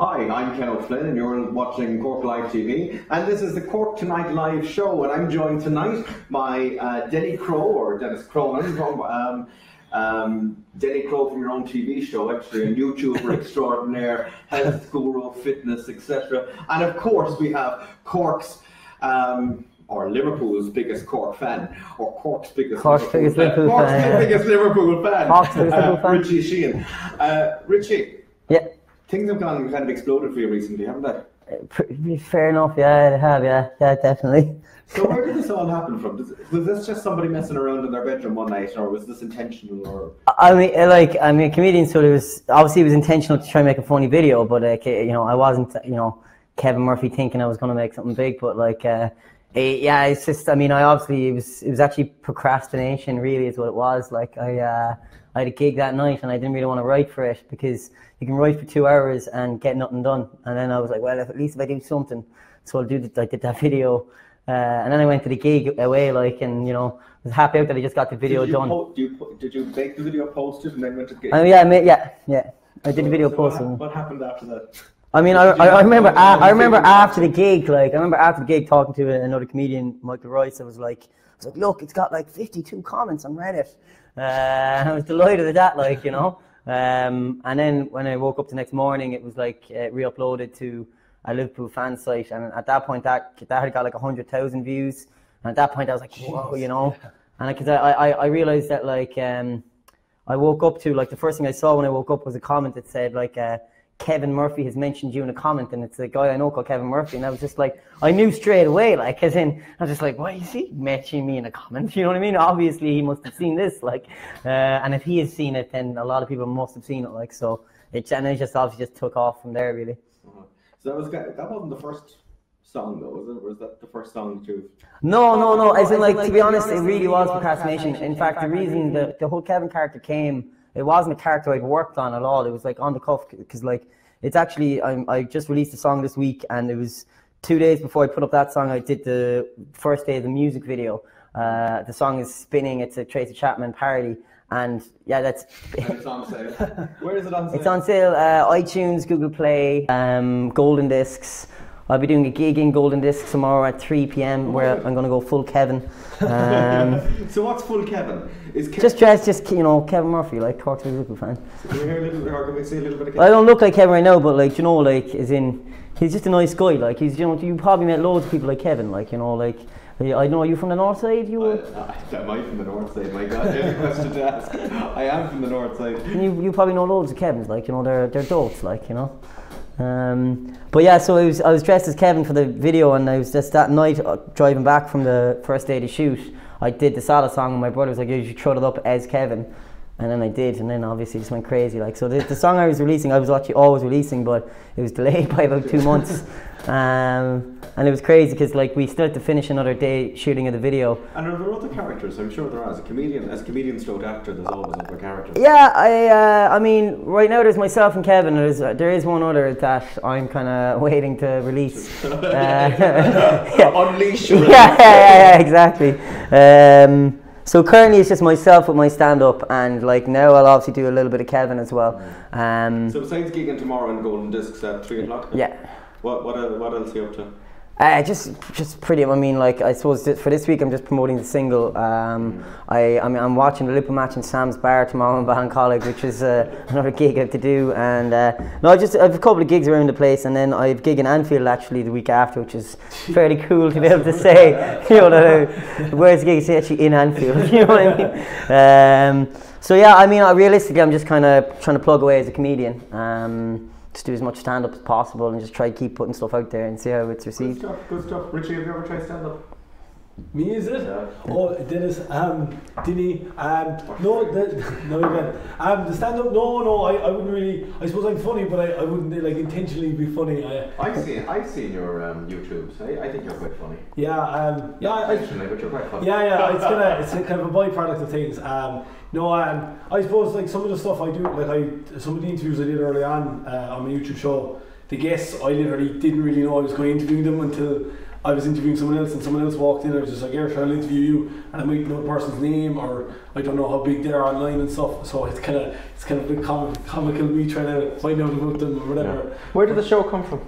Hi, I'm Ken O'Flynn and you're watching Cork Live TV, and this is the Cork Tonight live show, and I'm joined tonight by DinnyCro, or Dennis Cronin from DinnyCro from your own TV show, actually a YouTuber extraordinaire, health guru, fitness, etc. And of course we have Cork's or Liverpool's biggest Cork fan, or Cork's biggest Liverpool fan, Richy Sheehy. Richy, yeah. Things have gone kind of exploded for you recently, haven't they? Fair enough, yeah, they have, yeah, definitely. So where did this all happen from? Was this just somebody messing around in their bedroom one night, or was this intentional? Or I mean, comedian, so it was intentional to try and make a funny video, but I wasn't, Kevin Murphy thinking I was going to make something big, but it's just, I mean, it was actually procrastination, really, is what it was. Like, I had a gig that night and I didn't really want to write for it, because you can write for 2 hours and get nothing done. And then I was like, well, at least if I do something, so I did that video. And then I went to the gig away, and was happy out that I just got the video done. Did you make the video, post it, and then went to the gig? Yeah. I did the video post. What happened after that? I mean, I remember after the gig, talking to another comedian, Michael Rice. I was like, look, it's got 52 comments on Reddit. I was delighted at that, and then when I woke up the next morning, it was re-uploaded to a Liverpool fan site, and at that point that had got 100,000 views, and at that point I was like, whoa, and because I realized that I woke up to the first thing I saw when I woke up was a comment that said Kevin Murphy has mentioned you in a comment, and it's a guy I know called Kevin Murphy, and I was just I knew straight away, as in, I was just why is he mentioning me in a comment, you know what I mean? Obviously he must have seen this, and if he has seen it, then a lot of people must have seen it, so it just obviously just took off from there, really. So that wasn't the first song though, was it? Or was that the first song that you've... No, as in, to be honest, it really was procrastination. In fact, the reason the whole Kevin character came, it wasn't a character I'd worked on at all. It was on the cuff, because it's actually, I just released a song this week, and it was 2 days before I put up that song, I did the first day of the music video. The song is Spinning, it's a Tracy Chapman parody, and yeah, that's... And it's on sale. Where is it on sale? It's on sale, iTunes, Google Play, Golden Discs. I'll be doing a gig in Golden Disc tomorrow at 3 p.m. where I'm going to go full Kevin. So what's full Kevin? Just Kevin Murphy, Cork's Liverpool fan. So can we hear a little bit, or can we see a little bit of Kevin? I don't look like Kevin right now, but as in, he's just a nice guy. He's, you probably met loads of people like Kevin, I know, are you from the north side? Am I from the north side? My God, any question to ask. I am from the north side. You probably know loads of Kevins, they're dolts, But yeah, so I was dressed as Kevin for the video, and I was just that night driving back from the first day to shoot. I did the Salah song, and my brother was like, you should throw it up as Kevin. And then I did, and then obviously it just went crazy. So the song I was releasing, I was actually always releasing, but it was delayed by about 2 months. And it was crazy because we still had to finish another day shooting of the video. And are there other characters? I'm sure there are. As a comedian stroke actor, there's always other characters. Yeah, I mean, right now there's myself and Kevin. There is one other that I'm kind of waiting to release. Unleash. Yeah, exactly. So currently it's just myself with my stand-up, and now I'll obviously do a little bit of Kevin as well. So besides gigging tomorrow in Golden Discs at 3 o'clock? Yeah. What else are you up to? Just pretty. I mean, I suppose for this week I'm just promoting the single. I'm watching the Liverpool match in Sam's Bar tomorrow in Ballincollig, which is another gig I have to do. And I have a couple of gigs around the place, and then I have a gig in Anfield actually the week after, which is fairly cool to be able to say. Where's the gig? It's actually in Anfield. You know what I mean? So yeah, I mean, realistically, I'm just kind of trying to plug away as a comedian. Just do as much stand-up as possible and just try to keep putting stuff out there and see how it's received. Good stuff. Richy, have you ever tried stand-up? Me, is it? Yeah. Oh, Dennis, Dinny, no, again. The stand-up, no, I wouldn't really, I suppose I'm funny, but I wouldn't intentionally be funny. I've seen your YouTubes. I think you're quite funny. Yeah, intentionally, but you're quite funny. Yeah, it's kind of a byproduct of things. I suppose some of the stuff I do, some of the interviews I did early on my YouTube show, the guests, I literally didn't really know I was going to interview them until I was interviewing someone else and someone else walked in and I was just like, "Here, I'll interview you," and I might know the person's name or I don't know how big they are online and stuff. So it's kind of a bit comical me trying to find out about them or whatever. Yeah. Where did the show come from?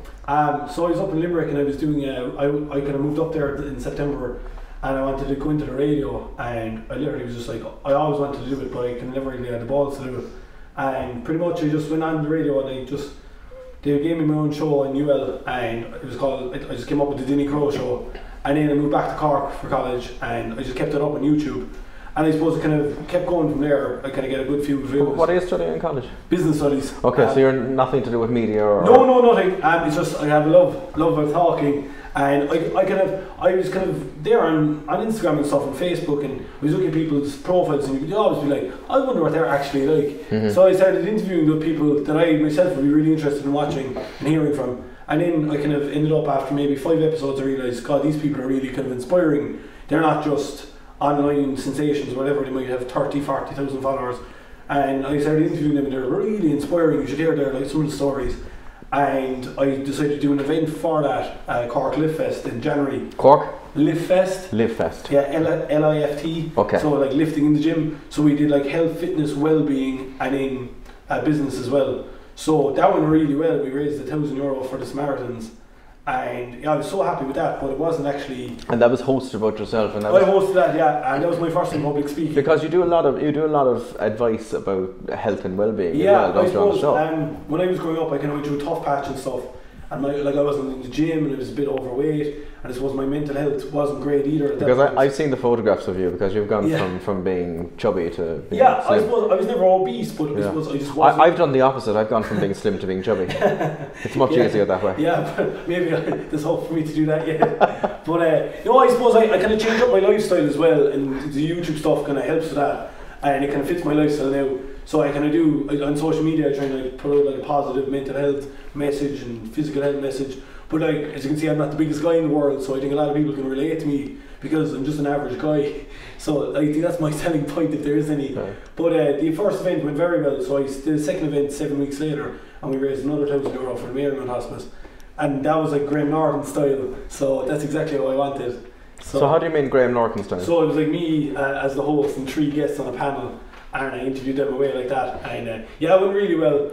So I was up in Limerick and I was doing I kind of moved up there in September and I wanted to go into the radio, and I literally was just like, I always wanted to do it but I can never really had the balls to do it, and pretty much I just went on the radio and they gave me my own show in UL and it was called, I just came up with the DinnyCro show, and then I moved back to Cork for college and I just kept it up on YouTube, and I suppose it kind of kept going from there. I kind of get a good few views. What are you studying in college? Business studies. Okay, so you're nothing to do with media or... No, nothing. It's just I have a love of talking, and I was kind of there on Instagram and stuff and Facebook, and I was looking at people's profiles and you could always be like, I wonder what they're actually like. Mm-hmm. So I started interviewing the people that I myself would be really interested in watching and hearing from, and then I kind of ended up after maybe 5 episodes I realised, God, these people are really kind of inspiring. They're not just online sensations or whatever, they might have 30,000-40,000 followers, and I started interviewing them and they're really inspiring. You should hear some of the stories, and I decided to do an event for that, Cork Lift Fest in January. Cork? Lift Fest. Lift Fest. Yeah, L-I-F-T. Okay. So like lifting in the gym. So we did like health, fitness, well-being, and in business as well. So that went really well. We raised €1,000 for the Samaritans. And yeah, I was so happy with that, but it wasn't actually. And that was hosted about yourself, and I hosted that, yeah, and that was my first time public speaking. Because you do a lot of advice about health and well-being. Yeah, as well, I suppose. show. When I was growing up, I kind of went through a tough patch and stuff, and I wasn't in the gym, and I was a bit overweight, and I suppose my mental health wasn't great either. Because I've seen the photographs of you, because you've gone from being chubby to being slim. I suppose I was never obese, but I suppose I just wasn't. I've done the opposite. I've gone from being slim to being chubby. It's much easier that way. Yeah, but maybe there's hope for me to do that yet. But I suppose I kind of changed up my lifestyle as well, and the YouTube stuff kind of helps with that, and it kind of fits my lifestyle now. So I kind of do on social media, I try to put out like a positive mental health message and physical health message. But like, as you can see, I'm not the biggest guy in the world, so I think a lot of people can relate to me because I'm just an average guy. So I think that's my selling point, if there is any. Okay. But the first event went very well, so I did the second event 7 weeks later, and we raised another €1,000 for the Maryland Hospice, and that was like Graham Norton style. So that's exactly what I wanted. So how do you mean Graham Norton style? So it was like me as the host and 3 guests on a panel, and I interviewed them away like that, and it went really well.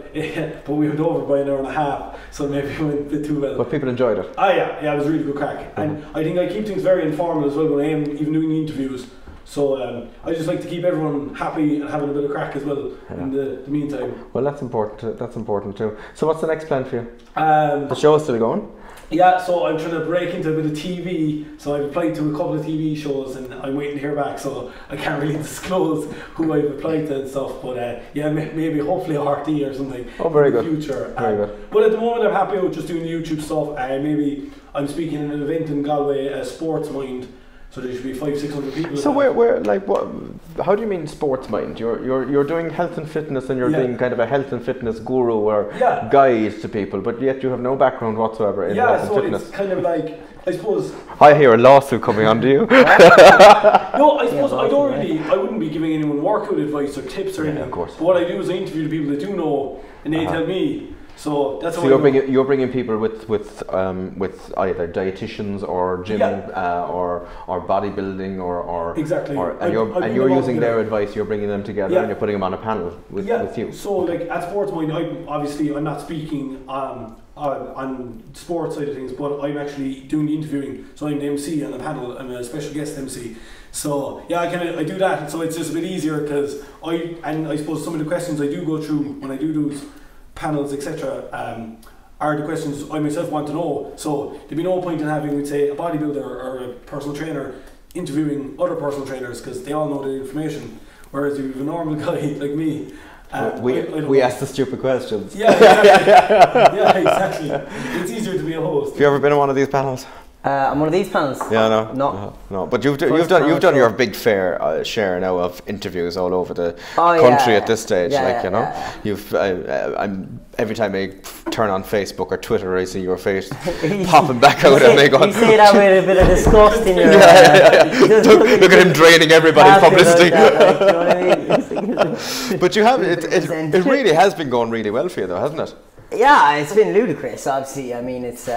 But we went over by an hour and a half, so maybe it went a bit too well. But people enjoyed it. Yeah, it was really good crack. Mm-hmm. And I think I keep things very informal as well when I am even doing the interviews. So I just like to keep everyone happy and having a bit of crack as well in the meantime. Well, that's important too. So what's the next plan for you? The show is still going? Yeah, so I'm trying to break into a bit of TV. So I've applied to a couple of TV shows and I'm waiting to hear back, so I can't really disclose who I've applied to and stuff. But maybe hopefully a RT or something very in good. the future. Very good. But at the moment I'm happy with just doing the YouTube stuff. Maybe I'm speaking in an event in Galway, Sports Mind. So there should be 500-600 people. So where like what? How do you mean sports mind? You're doing health and fitness, and you're being kind of a health and fitness guru or guide to people, but yet you have no background whatsoever in health and fitness. It's kind of like, I suppose. I hear a lawsuit coming onto you. No, I suppose I wouldn't be giving anyone workout advice or tips or anything. Of course. But what I do is I interview the people that do know, and they tell me. So that's. So you're bringing people with either dietitians or gym or bodybuilding or exactly. And you're using their advice. You're bringing them together and you're putting them on a panel with you. So like at Sports Mind, I'm not speaking on sports side of things, but I'm actually doing the interviewing. So I'm the MC on the panel. I'm a special guest MC. So I do that. So it's just a bit easier because I suppose some of the questions I do go through when I do those panels, etc., are the questions I myself want to know. So there'd be no point in having, we'd say, a bodybuilder or a personal trainer interviewing other personal trainers because they all know the information. Whereas if you have a normal guy like me, we ask the stupid questions. Yeah, exactly. Yeah, exactly. It's easier to be a host. Have you ever been on one of these panels? On one of these panels? Yeah, no. But you've done your big fair share now of interviews all over the country at this stage. You've. Every time I turn on Facebook or Twitter, I see your face popping back out at me. You say that with a bit of disgust in your. Look at him draining everybody's publicity. You know what I mean? But you have it really has been going really well for you, though, hasn't it? Yeah, it's been ludicrous. Obviously, I mean, it's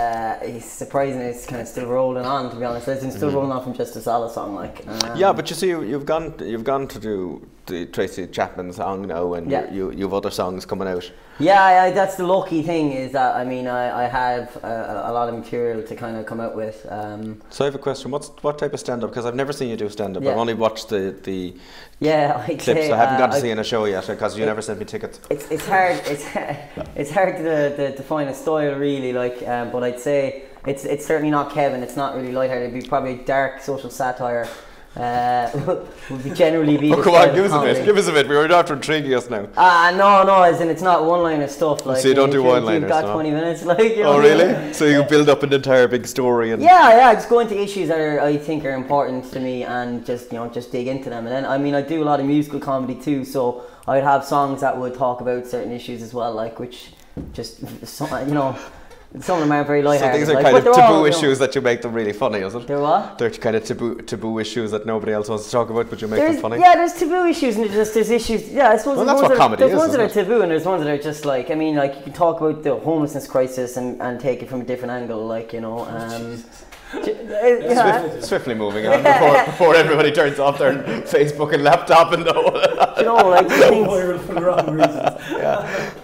surprising. It's kind of still rolling on. To be honest, it's still rolling on from just a solid song. Like, yeah, but you see, you've gone to do the Tracy Chapman song now, and you've other songs coming out. Yeah, that's the lucky thing, is that I mean I have a lot of material to kind of come out with. So I have a question. What type of stand up? Because I've never seen you do stand up. I've only watched the clips. I haven't got to see in a show yet because you never sent me tickets. It's hard. It's hard to define a style really. Like, but I'd say it's certainly not Kevin. It's not really lighthearted. It'd be probably dark social satire. Would be generally be. Oh, come on, give us a bit. Give us a bit. We were not intriguing us now. No, as in it's not one-liner stuff. Like, so you don't do one-liners. You've got 20 minutes, like. You know, oh, really? So you build up an entire big story and. Yeah. Just go into issues that I think are important to me and just dig into them. And then I mean I do a lot of musical comedy too, so I'd have songs that would talk about certain issues as well, like which just some of them aren't very lighthearted. So these are kind of taboo issues that you make them really funny, is it? They're what? They're kind of taboo issues that nobody else wants to talk about, but you make them funny? Yeah, there's taboo issues and there's issues. Yeah, I suppose that's what comedy is. There's ones that are taboo and there's ones that are just like, I mean, like you can talk about the homelessness crisis and take it from a different angle, like, you know. Swiftly moving on before everybody turns off their Facebook and laptop and things. For the wrong reasons.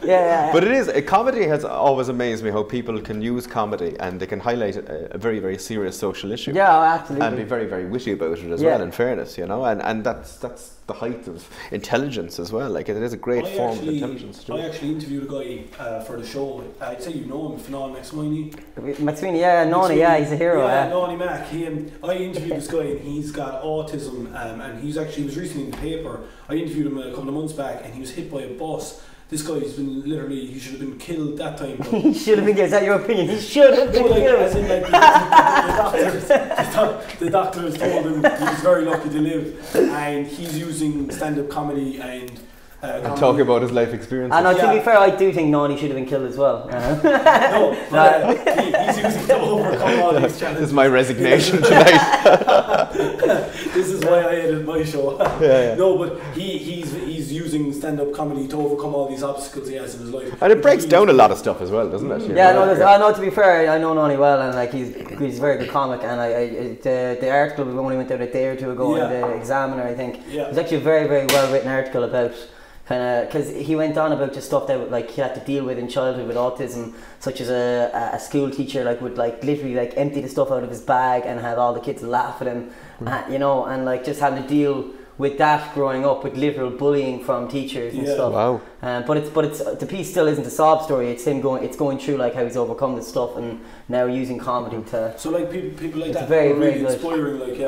Yeah. But it is, comedy has always amazed me how people can use comedy and they can highlight a very, very serious social issue. Yeah, absolutely. And be very, very witty about it as well, in fairness, you know, and that's the height of intelligence as well. Like, it is a great form of intelligence. I actually interviewed a guy for the show. I'd say you know him, Fionnán McSweeney. McSweeney, yeah, he's a hero. Yeah, Nonny Mac. I interviewed this guy and he's got autism, and he was recently in the paper. I interviewed him a couple of months back and he was hit by a bus. This guy's been he should have been killed that time. He should have been killed. Is that your opinion? He should have been killed. As in, the doctors told him he was very lucky to live, and he's using stand-up comedy and talking about his life experience. And to be fair, I do think Nonny should have been killed as well. He's using to overcome all these challenges. This is my resignation tonight. This is why I edit my show. No, but he's using stand-up comedy to overcome all these obstacles he has in his life. And it breaks down a lot of stuff as well, doesn't it? I know. To be fair, I know Nonny well, and like he's a very good comic. And the article we only went out a day or two ago in the Examiner, I think. It was actually a very, very well written article about. Kind of, because he went on about just stuff that like he had to deal with in childhood with autism, such as a school teacher would literally empty the stuff out of his bag and have all the kids laugh at him, and like just having to deal with that growing up with literal bullying from teachers and stuff. Wow. But it's the piece still isn't a sob story. It's him going through like how he's overcome this stuff and now using comedy to. So like people like that very, are really very inspiring. Like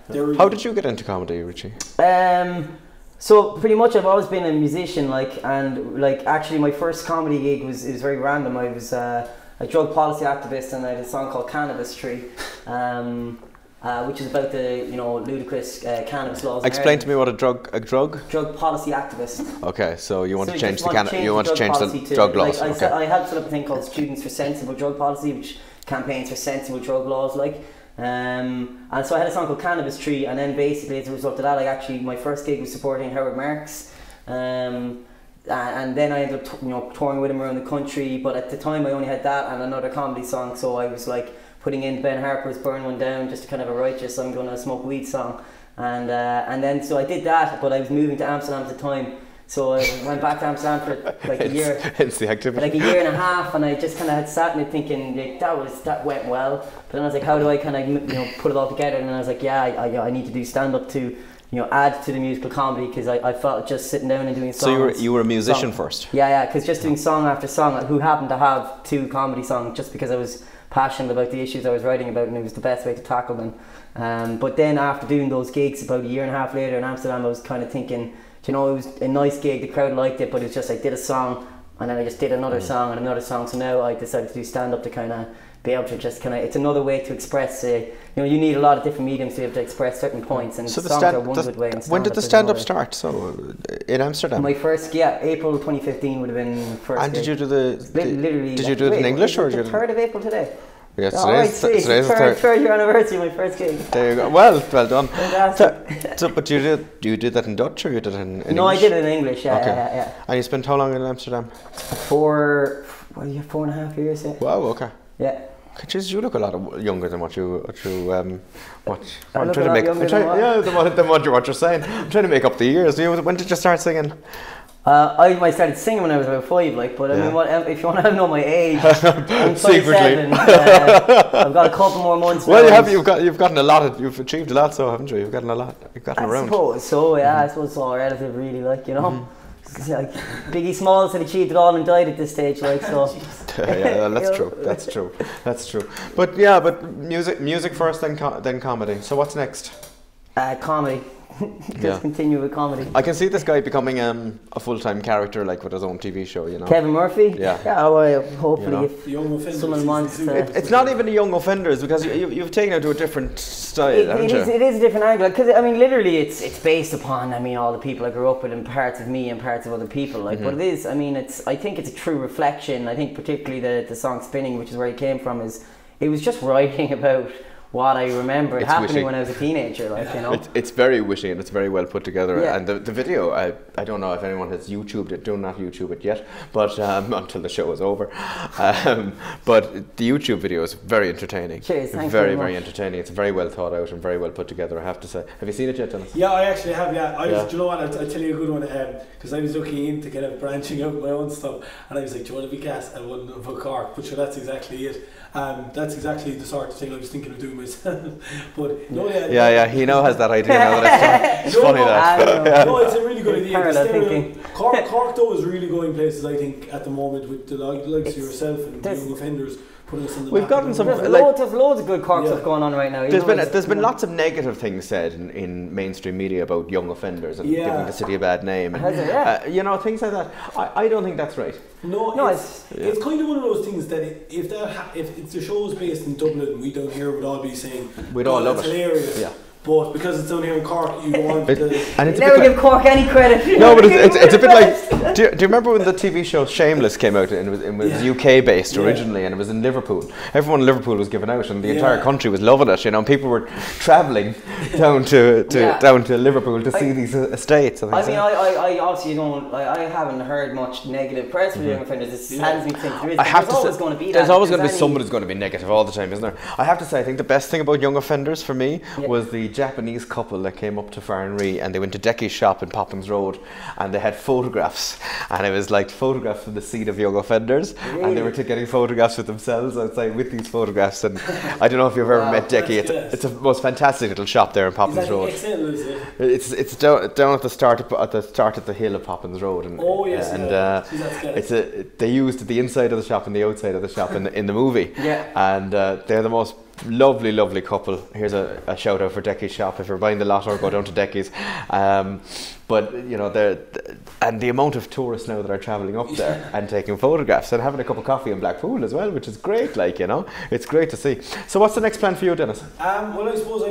really how did you get into comedy, Richy? So pretty much I've always been a musician, actually my first comedy gig was very random. I was a drug policy activist and I had a song called Cannabis Tree, which is about the ludicrous cannabis laws. Explain to me what a drug policy activist. Okay, so you want to change the drug drug laws. I helped set up a thing called Students for Sensible Drug Policy, which campaigns for sensible drug laws and so I had a song called Cannabis Tree, and then basically as a result of that, my first gig was supporting Howard Marks, and then I ended up touring with him around the country. But at the time I only had that and another comedy song, so I was putting in Ben Harper's Burn One Down, just kind of a righteous I'm gonna smoke weed song, and then so I did that, but I was moving to Amsterdam at the time. So I went back to Amsterdam for a year. Hence the activity. Like a year and a half, and I just kind of had sat in it thinking that went well. But then I was like, how do I kind of put it all together? And then I was like, I need to do stand up to add to the musical comedy, because I felt just sitting down and doing songs. So you were a musician first. Yeah, because just doing song after song, who happened to have 2 comedy songs, just because I was passionate about the issues I was writing about, and it was the best way to tackle them. But then after doing those gigs, about a year and a half later in Amsterdam, I was kind of thinking, it was a nice gig, the crowd liked it, but it was just I did a song and then I just did another song and another song. So now I decided to do stand up to kind of be able to just it's another way to express you need a lot of different mediums to be able to express certain points, and so songs are one good way. And when did the stand up start? So in Amsterdam? My first, April 2015 would have been the first. And did you do literally? Did you do it in English or? The 3rd of April today. Yes, today's the third year anniversary of my first gig. There you go. Well done. Fantastic. So, but you did that in Dutch or you did it in English? No, I did it in English. Yeah. And you spent how long in Amsterdam? For Well, you're 4.5 years. Yeah. Wow. Okay. Yeah. Jeez, you look a lot younger than what you what I look a lot younger than what? than what you're saying. I'm trying to make up the years. When did you start singing? I started singing when I was about 5, like, but I mean, if you want to know my age, I'm 27. I've got a couple more months. Well, you've gotten a lot. You've achieved a lot, so haven't you? You've gotten a lot. You've gotten around. I suppose so. Yeah, I suppose it's all relative, really. Like, you know, it's like Biggie Smalls had achieved it all and died at this stage. Like, so. Yeah, that's true. That's true. That's true. But yeah, but music first, then comedy. So what's next? Comedy. Just continue with comedy. I can see this guy becoming a full-time character, like with his own TV show, you know. Kevin Murphy? Yeah. Well, hopefully, you know? if someone wants to... It's not even the young offenders, because you've taken it to a different style, haven't you? It is a different angle, because, I mean, literally, it's based upon, I mean, all the people I grew up with and parts of me and parts of other people, like, but it is, I mean, I think it's a true reflection. I think particularly the song Spinning, which is where it came from, it was just writing about what I remember happening when I was a teenager, like, you know. It's very witty and it's very well put together. Yeah. And the video, I don't know if anyone has YouTubed it. Do not YouTube it yet, but until the show is over. But the YouTube video is very entertaining. Cheers, thanks very, very much. very entertaining. It's very well thought out and very well put together, I have to say. Have you seen it yet, Dennis? Yeah, I actually have, yeah. Do you know what, I'll tell you a good one, because I was looking into kind of branching out my own stuff, and I was like, do you want to be gas? I wouldn't have a Cork, but sure, that's exactly it. That's exactly the sort of thing I was thinking of doing myself. But no, yeah, he now has that idea now. It's funny that. No, it's a really good idea. Cork though is really going places, I think, at the moment with the likes of yourself and the young offenders. We've gotten some. There's loads of good Cork stuff going on right now. There's been lots of negative things said in mainstream media about young offenders and giving the city a bad name. And, you know, things like that. I don't think that's right. No, it's kind of one of those things that if the show was based in Dublin, we down here would all be saying we'd all love it. Hilarious. Yeah. But because it's down here in Cork, you want to never give Cork any credit. No, but it's a bit like. Do you remember when the TV show Shameless came out and it was UK based originally, and it was in Liverpool? Everyone in Liverpool was giving out, and the entire country was loving it. You know, people were travelling down to Liverpool to see these estates. I obviously don't. I haven't heard much negative press for young offenders. It saddens me to think there's always going to be that. There's always going to be someone who's going to be negative all the time, isn't there? I have to say, I think the best thing about young offenders for me was the Japanese couple that came up to Farnree, and they went to Decky's shop in Poppins Road, and they had photographs, and it was like photographs from the scene of young offenders, and they were getting photographs with themselves outside with these photographs. And I don't know if you've ever met Decky. It's a most fantastic little shop there in Poppins Road. It's down at the start of the hill of Poppins Road, and they used the inside of the shop and the outside of the shop in the movie. And they're the most lovely couple. Here's a shout out for Decky's shop. If you're buying the lotto, go down to Decky's. But you know, and the amount of tourists now that are travelling up there and taking photographs and having a cup of coffee in Blackpool as well, which is great. Like, you know, it's great to see. So what's the next plan for you, Dennis? Well, I suppose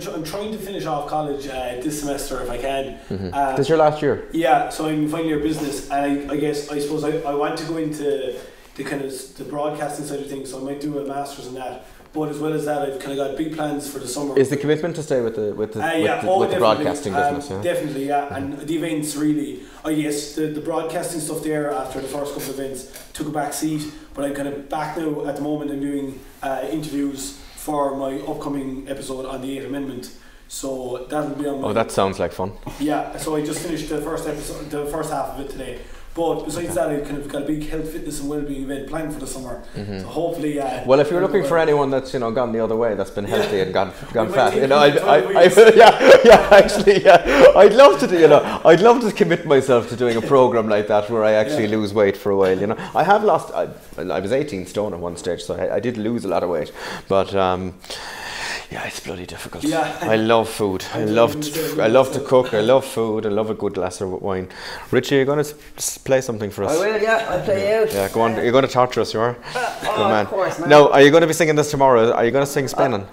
I'm trying to finish off college this semester if I can. This is your last year? Yeah, so I'm in final year business, and I suppose I want to go into the kind of the broadcasting side of things, so I might do a master's in that. But as well as that, I've kind of got big plans for the summer. Is the commitment to stay with the broadcasting business? Yeah? Definitely, yeah. And the events really, I guess the broadcasting stuff there after the first couple of events took a back seat. But I'm kind of back now at the moment. I'm doing interviews for my upcoming episode on the 8th Amendment. So that will be on my... Oh, that sounds like fun. Yeah, so I just finished the first episode, the first half of it today. But besides that, I've kind of got a big health, fitness and wellbeing event planned for the summer. So hopefully... well, if you're looking for anyone that's, you know, gone the other way, that's been healthy and gone fat, you know, I'd love to do, you know, I'd love to commit myself to doing a program like that where I actually lose weight for a while, you know. I have lost, I was 18 stone at one stage, so I did lose a lot of weight, but... yeah, it's bloody difficult. Yeah. I love food. I love to cook. I love food. I love a good glass of wine. Richie, are you going to play something for us? I will, yeah. I'll play out. Yeah, go on. You're going to torture us, you are? Good man. Of course, man. Now, are you going to be singing this tomorrow? Are you going to sing Spinning?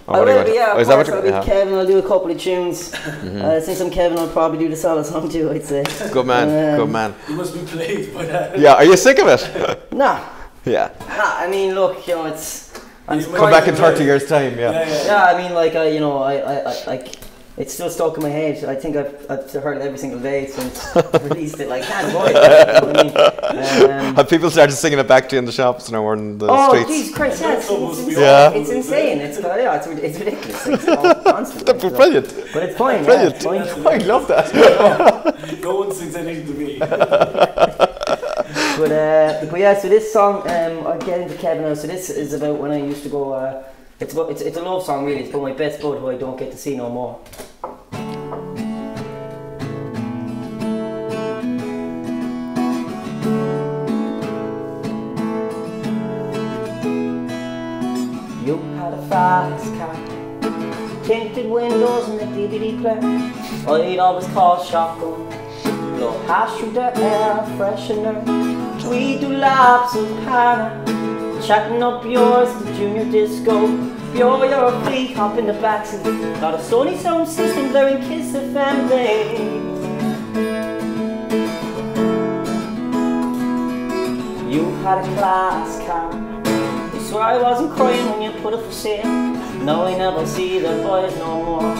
I will, yeah, of course. I'll be Kevin. I'll do a couple of tunes. Since I'm Kevin, I'll probably do the solo song too, I'd say. Good man, good man. You must be plagued by that. Yeah, are you sick of it? Nah. Yeah. Nah, I mean, look, you know, it's... Come back in 30 years' time, yeah. Yeah, I mean, like, you know, I It's still stuck in my head. I think I've heard it every single day since I released it. Like, can't avoid it. Have people started singing it back to you in the shops now or in the streets? Oh, Jesus Christ, yes. It's insane. It's ridiculous. It's all constant. That's brilliant. But it's fine. Brilliant. Yeah, it's fine. I love that. No one sings anything to me. But yeah, so this song, I'll get into Kevin now. So this is about when I used to go. It's a love song really. It's about my best bud who I don't get to see no more. You had a fast car, tinted windows and a DVD player. I'd always call shotgun, blow hash through the air freshener. We do laps of Hannah, chatting up yours at the junior disco. You're your feet hop in the backseat, got a Sony sound system blaring Kiss FM bass. You had a class car, you swore I wasn't crying when you put it for sale. Now I never see the boys no more.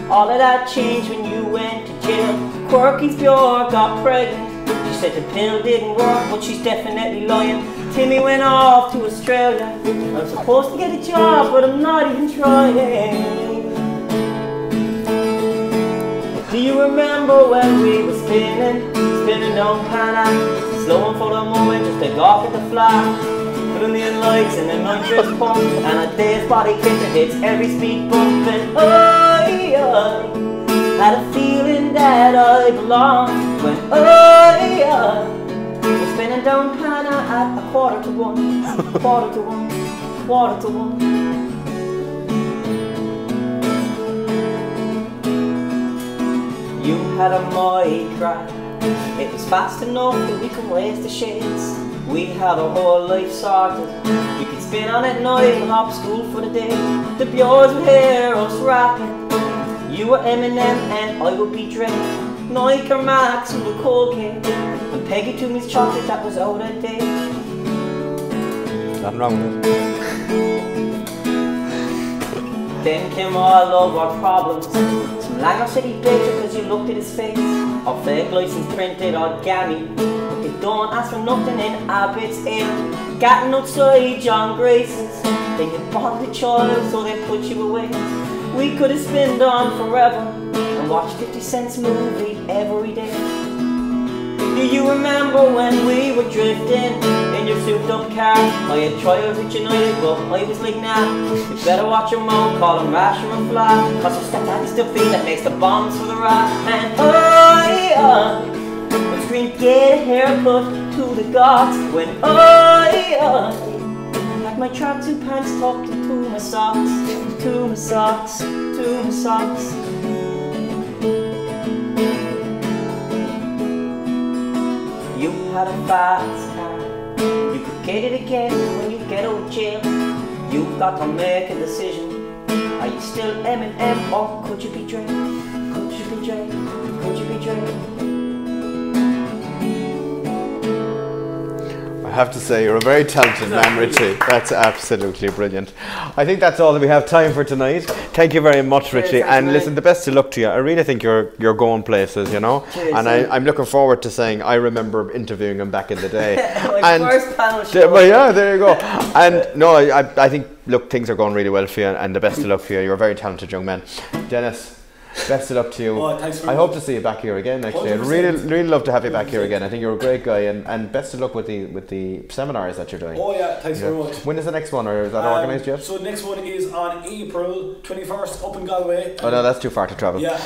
All of that changed when you went to jail. Quirky's Björk got pregnant. She said the pill didn't work, but she's definitely lying. Timmy went off to Australia. I'm supposed to get a job, but I'm not even trying. Do you remember when we were spinning down Pana, slowing for the moment just to gawk at the flag? Million lights and a nitrous pump, and a day's body kick that hits every speed bump. And I had a feeling that I belonged when I was spinning down Pana at a 1:45, 1:45, 1:45. You had a Micra, it was fast enough that we could raise the shades. We had a whole life sorted. We could spin on at night and hop school for the day. The Bjords would hear us rapping. You were Eminem and I would be Dre. Nike or Max and the Cold King. And Peggy Toomey's chocolate that was out of date. Nothing wrong with it. Then came all of our problems. Some Langer City bitch because you looked at his face. Or fake license printed or gammy. But they don't ask for nothing in Abbott's Ale. Getting outside John Grace's. Then you bought the child so they put you away. We could have spinned on forever and watched 50 Cent's movie every day. Do you remember when we were drifting in your souped up car? I had trials with United, but I was like, nah, you better watch your mouth, call him Rasher and Fly. Cause your stepdaddy's still feeling that makes the bombs for the ride. And I would scream, get a haircut to the gods. When I had my tracksuit pants tucked into my socks, to my socks, to my socks. You had a fast car, you could get it again when you get out of jail. You've got to make a decision. Are you still Eminem or could you be Dre? Could you be Dre? Could you be Dre? I have to say, you're a very talented man, Richy. That's absolutely brilliant. I think that's all that we have time for tonight. Thank you very much, Richy. And listen, the best of luck to you. I really think you're going places, you know. Cheers, and I'm looking forward to saying I remember interviewing him back in the day. My first panel show. Well, yeah, there you go. And no, I think, look, things are going really well for you, and the best of luck for you. You're a very talented young man. Dennis, best of luck to you. Oh, thanks very I much. hope to see you back here again. Actually, I'd really love to have you back here again. I think you're a great guy, and best of luck with the seminars that you're doing. Oh yeah, thanks very much. When is the next one, or is that organised yet? So the next one is on April 21st up in Galway. Oh no, that's too far to travel. Yeah.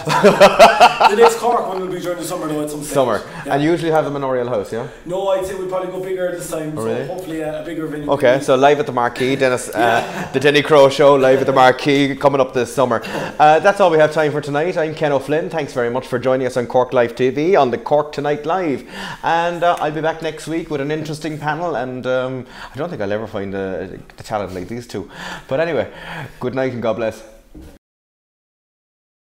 The next Cork one will be during the summer though at some stage. Summer. Yeah. And you usually have the Memorial House, yeah? No, I'd say we'll probably go bigger this time. Oh, really? So hopefully a bigger venue. Okay, so live at the Marquee, Dennis, the DinnyCro show live at the Marquee coming up this summer. That's all we have time for tonight. I'm Ken O'Flynn. Thanks very much for joining us on Cork Live TV on the Cork Tonight Live. And I'll be back next week with an interesting panel, and I don't think I'll ever find a talent like these two. But anyway, good night and God bless.